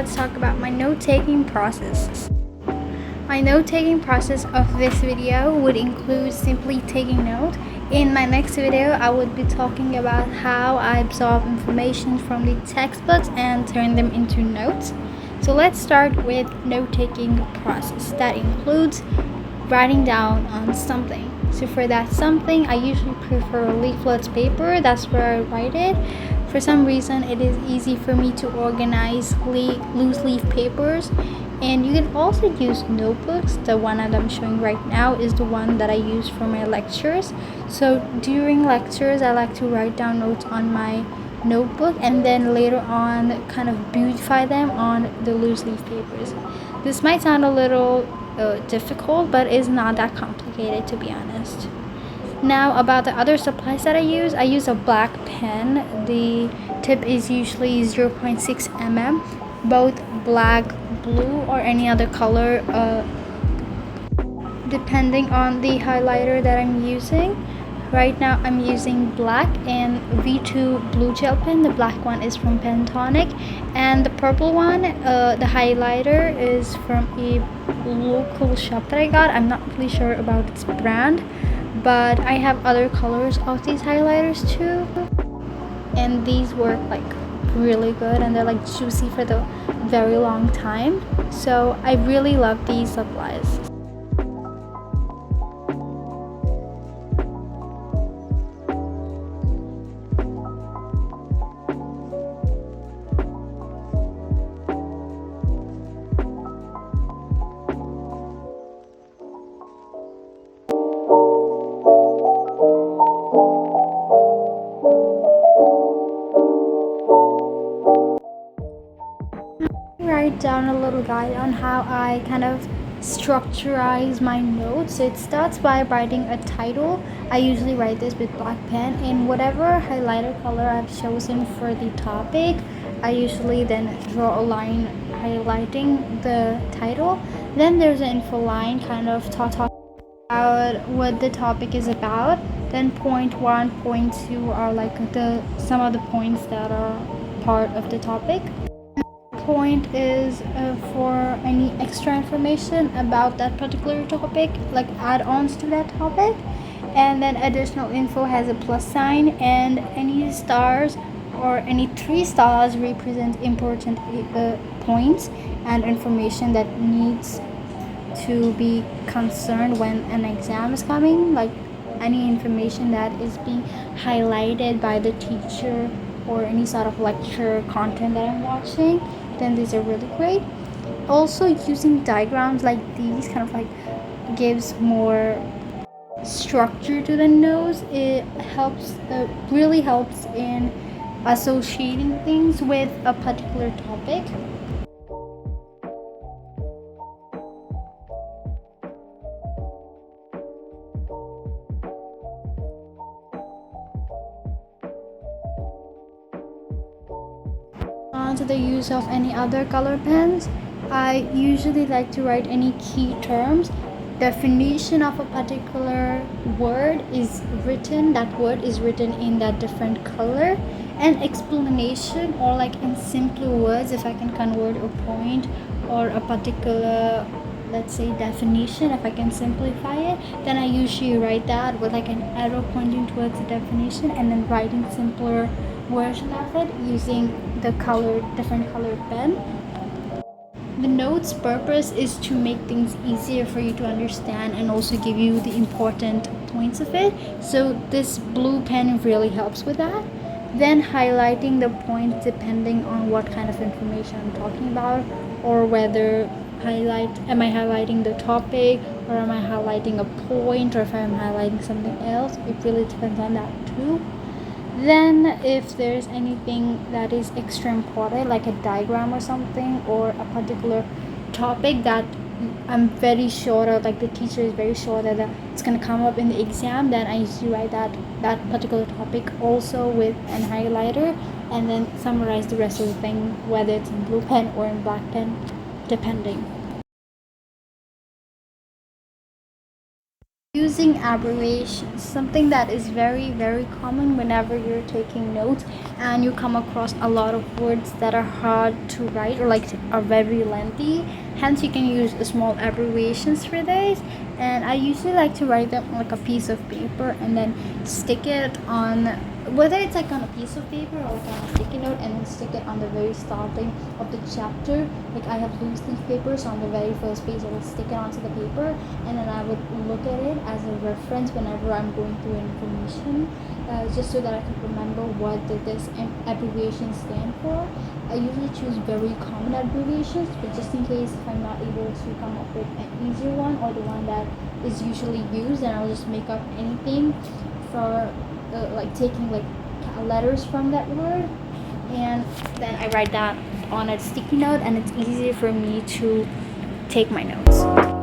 let's talk about my note-taking process. My note-taking process of this video would include simply taking note. In my next video, I would be talking about how I absorb information from the textbooks and turn them into notes. So let's start with note-taking process. That includes writing down on something. So for that something, I usually prefer leaflets paper. That's where I write it. For some reason, it is easy for me to organize loose leaf papers And you can also use notebooks. The one that I'm showing right now is the one that I use for my lectures. So during lectures, I like to write down notes on my notebook and then later on kind of beautify them on the loose leaf papers. This might sound a little difficult, but it's not that complicated, to be honest. Now about the other supplies that I use a black pen. The tip is usually 0.6 mm, both black, blue, or any other color depending on the highlighter that I'm using. Right now I'm using black and V2 blue gel pen. The black one is from Pentonic, and the purple one, the highlighter, is from a local shop that I got. I'm not really sure about its brand, but I have other colors of these highlighters too, and these work like really good, and they're like juicy for the very long time. So I really love these supplies. Write down a little guide on how I kind of structurize my notes. So it starts by writing a title. I usually write this with black pen in whatever highlighter color I've chosen for the topic. I usually then draw a line highlighting the title. Then there's an info line kind of talking about what the topic is about. Then point 1, point 2 are like some of the points that are part of the topic. Point is for any extra information about that particular topic, like add-ons to that topic. And then additional info has a plus sign, and any stars or any 3 stars represent important points and information that needs to be concerned when an exam is coming, like any information that is being highlighted by the teacher or any sort of lecture content that I'm watching. Then these are really great. Also, using diagrams like these kind of like gives more structure to the notes. It really helps in associating things with a particular topic. To the use of any other color pens, I usually like to write any key terms. Definition of a particular word is written, that word is written in that different color, and explanation, or like in simpler words, if I can convert a point or a particular, let's say, definition, if I can simplify it, then I usually write that with like an arrow pointing towards the definition and then writing simpler version of it using the different colored pen. The notes purpose is to make things easier for you to understand and also give you the important points of it. So this blue pen really helps with that. Then highlighting the points depending on what kind of information I'm talking about, or whether am I highlighting the topic, or am I highlighting a point, or if I'm highlighting something else. It really depends on that too. Then if there's anything that is extra important, like a diagram or something, or a particular topic that I'm very sure of, like the teacher is very sure that it's going to come up in the exam, then I usually write that particular topic also with an highlighter, and then summarize the rest of the thing, whether it's in blue pen or in black pen, depending. Using abbreviations, something that is very, very common whenever you're taking notes and you come across a lot of words that are hard to write or like are very lengthy. Hence, you can use small abbreviations for this. And I usually like to write them on like a piece of paper and then stick it on whether it's like on a piece of paper or like on a sticky note, and then stick it on the very starting of the chapter. Like I have loose leaf paper, so on the very first page I will stick it onto the paper, and then I would look at it as a reference whenever I'm going through information, just so that I can remember what did this abbreviation stand for. I usually choose very common abbreviations, but just in case if I'm not able to come up with an easier one or the one that is usually used, then I'll just make up anything for like taking like letters from that word, and then I write that on a sticky note, and it's easier for me to take my notes.